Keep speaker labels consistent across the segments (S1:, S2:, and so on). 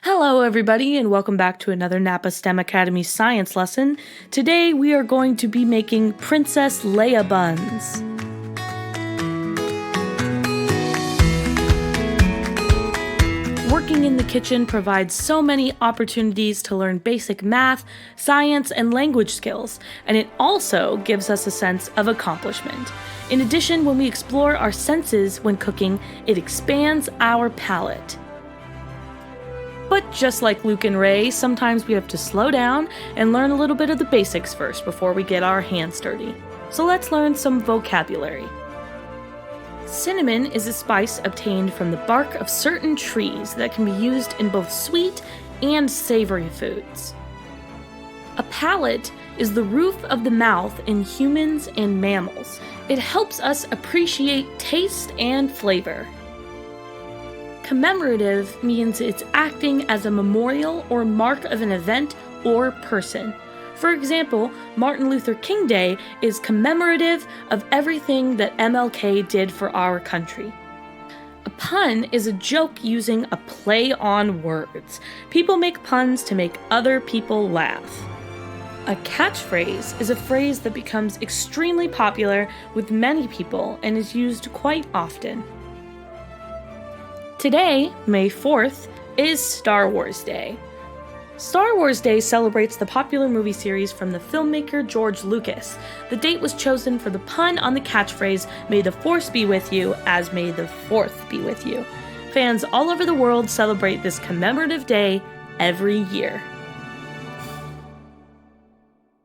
S1: Hello, everybody, and welcome back to another Napa STEM Academy science lesson. Today, we are going to be making Princess Leia buns. Working in the kitchen provides so many opportunities to learn basic math, science, and language skills, and it also gives us a sense of accomplishment. In addition, when we explore our senses when cooking, it expands our palate. But just like Luke and Ray, sometimes we have to slow down and learn a little bit of the basics first before we get our hands dirty. So let's learn some vocabulary. Cinnamon is a spice obtained from the bark of certain trees that can be used in both sweet and savory foods. A palate is the roof of the mouth in humans and mammals. It helps us appreciate taste and flavor. Commemorative means it's acting as a memorial or mark of an event or person. For example, Martin Luther King Day is commemorative of everything that MLK did for our country. A pun is a joke using a play on words. People make puns to make other people laugh. A catchphrase is a phrase that becomes extremely popular with many people and is used quite often. Today, May 4th, is Star Wars Day. Star Wars Day celebrates the popular movie series from the filmmaker George Lucas. The date was chosen for the pun on the catchphrase, "May the Force be with you, as may the 4th be with you." Fans all over the world celebrate this commemorative day every year.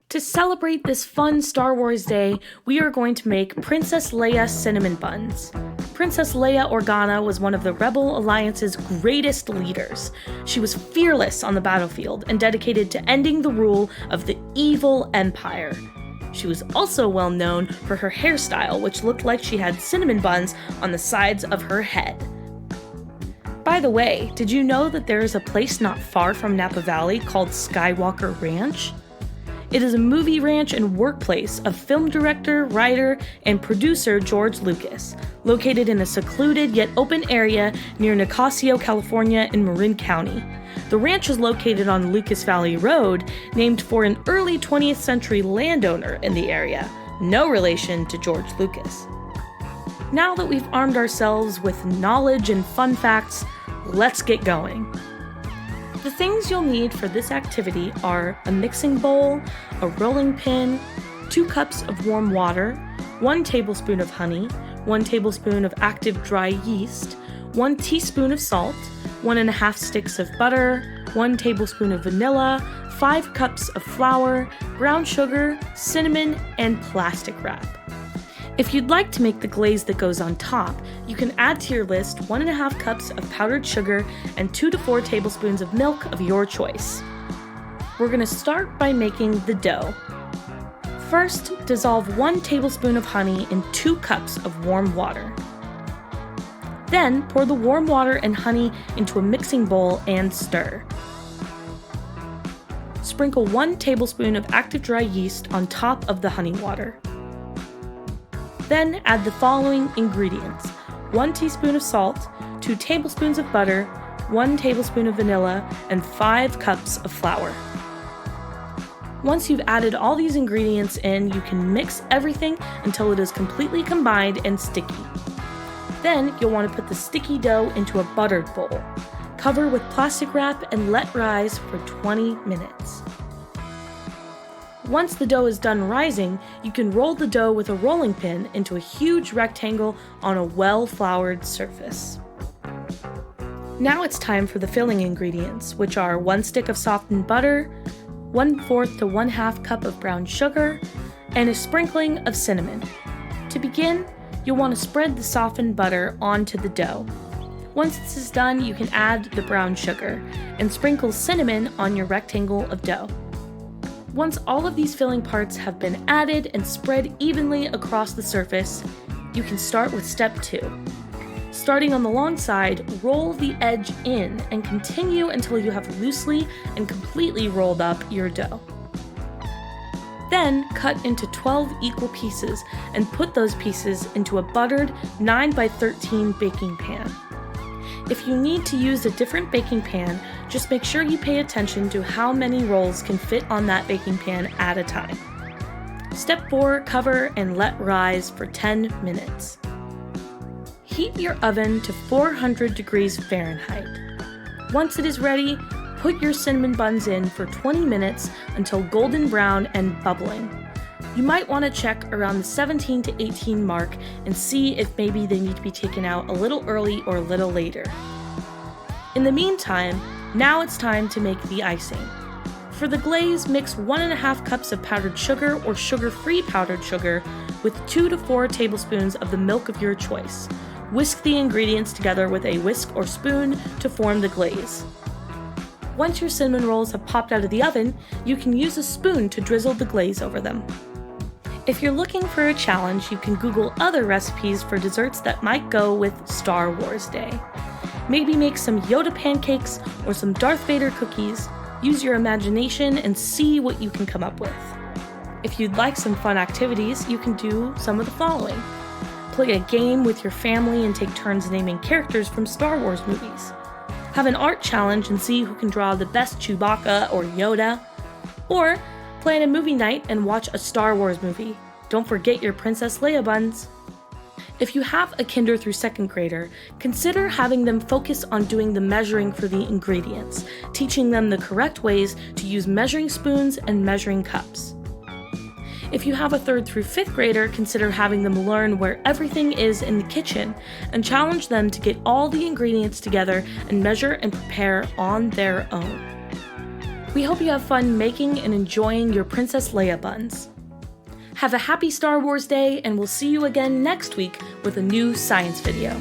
S1: To celebrate this fun Star Wars Day, we are going to make Princess Leia cinnamon buns. Princess Leia Organa was one of the Rebel Alliance's greatest leaders. She was fearless on the battlefield and dedicated to ending the rule of the evil Empire. She was also well known for her hairstyle, which looked like she had cinnamon buns on the sides of her head. By the way, did you know that there is a place not far from Napa Valley called Skywalker Ranch? It is a movie ranch and workplace of film director, writer, and producer George Lucas, located in a secluded yet open area near Nicasio, California in Marin County. The ranch is located on Lucas Valley Road, named for an early 20th century landowner in the area, no relation to George Lucas. Now that we've armed ourselves with knowledge and fun facts, let's get going. The things you'll need for this activity are a mixing bowl, a rolling pin, 2 cups of warm water, 1 tablespoon of honey, 1 tablespoon of active dry yeast, 1 teaspoon of salt, 1½ sticks of butter, 1 tablespoon of vanilla, 5 cups of flour, brown sugar, cinnamon, and plastic wrap. If you'd like to make the glaze that goes on top, you can add to your list 1½ cups of powdered sugar and 2 to 4 tablespoons of milk of your choice. We're going to start by making the dough. First, dissolve 1 tablespoon of honey in 2 cups of warm water. Then, pour the warm water and honey into a mixing bowl and stir. Sprinkle 1 tablespoon of active dry yeast on top of the honey water. Then add the following ingredients: 1 teaspoon of salt, 2 tablespoons of butter, 1 tablespoon of vanilla, and 5 cups of flour. Once you've added all these ingredients in, you can mix everything until it is completely combined and sticky. Then you'll want to put the sticky dough into a buttered bowl. Cover with plastic wrap and let rise for 20 minutes. Once the dough is done rising, you can roll the dough with a rolling pin into a huge rectangle on a well-floured surface. Now it's time for the filling ingredients, which are 1 stick of softened butter, 1/4 to 1/2 cup of brown sugar, and a sprinkling of cinnamon. To begin, you'll want to spread the softened butter onto the dough. Once this is done, you can add the brown sugar and sprinkle cinnamon on your rectangle of dough. Once all of these filling parts have been added and spread evenly across the surface, you can start with step 2. Starting on the long side, roll the edge in and continue until you have loosely and completely rolled up your dough. Then cut into 12 equal pieces and put those pieces into a buttered 9 by 13 baking pan. If you need to use a different baking pan, Just make sure you pay attention to how many rolls can fit on that baking pan at a time. Step 4, cover and let rise for 10 minutes. Heat your oven to 400 degrees Fahrenheit. Once it is ready, put your cinnamon buns in for 20 minutes until golden brown and bubbling. You might want to check around the 17 to 18 mark and see if maybe they need to be taken out a little early or a little later. In the meantime, now it's time to make the icing. For the glaze, mix 1.5 cups of powdered sugar or sugar-free powdered sugar with 2 to 4 tablespoons of the milk of your choice. Whisk the ingredients together with a whisk or spoon to form the glaze. Once your cinnamon rolls have popped out of the oven, you can use a spoon to drizzle the glaze over them. If you're looking for a challenge, you can Google other recipes for desserts that might go with Star Wars Day. Maybe make some Yoda pancakes or some Darth Vader cookies. Use your imagination and see what you can come up with. If you'd like some fun activities, you can do some of the following. Play a game with your family and take turns naming characters from Star Wars movies. Have an art challenge and see who can draw the best Chewbacca or Yoda. Or plan a movie night and watch a Star Wars movie. Don't forget your Princess Leia buns. If you have a kinder through second grader, consider having them focus on doing the measuring for the ingredients, teaching them the correct ways to use measuring spoons and measuring cups. If you have a 3rd through 5th grader, consider having them learn where everything is in the kitchen and challenge them to get all the ingredients together and measure and prepare on their own. We hope you have fun making and enjoying your Princess Leia buns. Have a happy Star Wars Day, and we'll see you again next week with a new science video.